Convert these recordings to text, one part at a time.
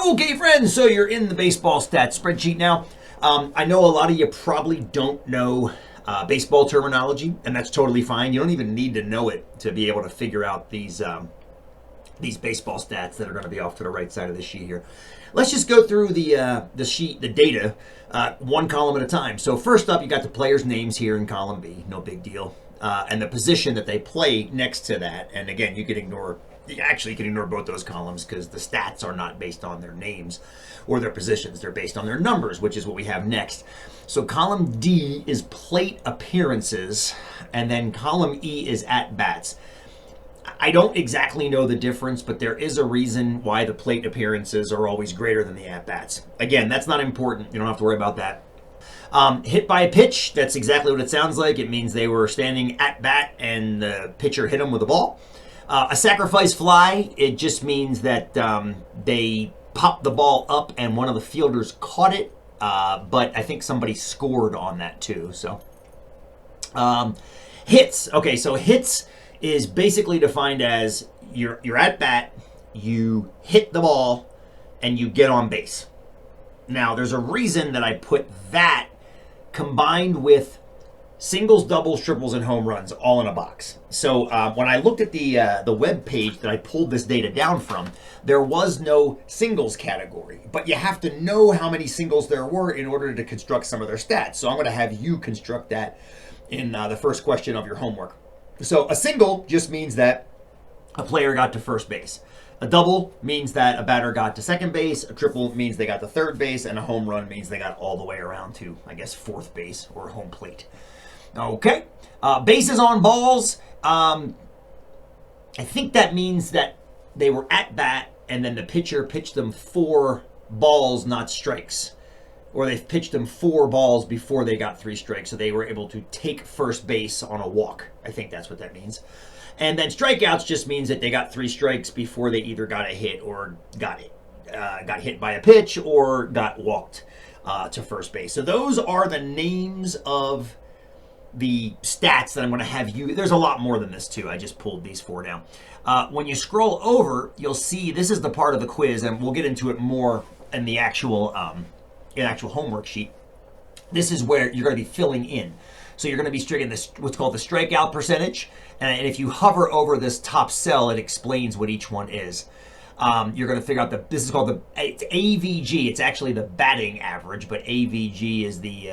Okay, friends, so you're in the baseball stats spreadsheet now. I know a lot of you probably don't know baseball terminology, and that's totally fine. You don't even need to know it to be able to figure out these baseball stats that are going to be off to the right side of the sheet here. Let's just go through the sheet, the data, one column at a time. So first up, you got the players' names here in column B, no big deal, and the position that they play next to that. And again, you can ignore both those columns because the stats are not based on their names or their positions. They're based on their numbers, which is what we have next. So column D is plate appearances, and then column E is at-bats. I don't exactly know the difference, but there is a reason why the plate appearances are always greater than the at-bats. Again, that's not important. You don't have to worry about that. Hit by a pitch, that's exactly what it sounds like. It means they were standing at bat and the pitcher hit them with a ball. A sacrifice fly, it just means that they popped the ball up and one of the fielders caught it, but I think somebody scored on that too. So hits. Okay, so hits is basically defined as you're at bat, you hit the ball, and you get on base. Now, there's a reason that I put that combined with singles, doubles, triples, and home runs all in a box. So when I looked at the web page that I pulled this data down from, there was no singles category, but you have to know how many singles there were in order to construct some of their stats. So I'm going to have you construct that in the first question of your homework. So a single just means that a player got to first base. A double means that a batter got to second base. A triple means they got to third base. And a home run means they got all the way around to, I guess, fourth base or home plate. Okay. Bases on balls. I think that means that they were at bat and then the pitcher pitched them 4 balls, not strikes. Or they pitched them 4 balls before they got 3 strikes. So they were able to take first base on a walk. I think that's what that means. And then strikeouts just means that they got 3 strikes before they either got a hit or got hit by a pitch or got walked to first base. So those are the names of the stats that I'm going to have you. There's a lot more than this too. I just pulled these 4 down. When you scroll over, you'll see this is the part of the quiz, and we'll get into it more in the actual homework sheet. This is where you're going to be filling in. So you're going to be striking this, what's called the strikeout percentage. And if you hover over this top cell, it explains what each one is. You're going to figure out this is called it's AVG. It's actually the batting average, but AVG is the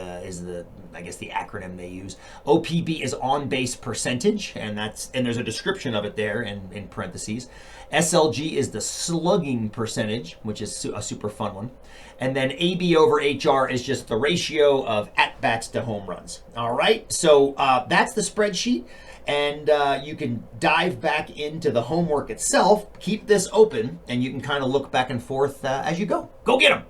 I guess the acronym they use. OPB is on base percentage, and there's a description of it there in parentheses. SLG is the slugging percentage, which is a super fun one. And then AB over HR is just the ratio of at-bats to home runs. All right, so that's the spreadsheet. And you can dive back into the homework itself, keep this open, and you can kind of look back and forth as you go. Go get them.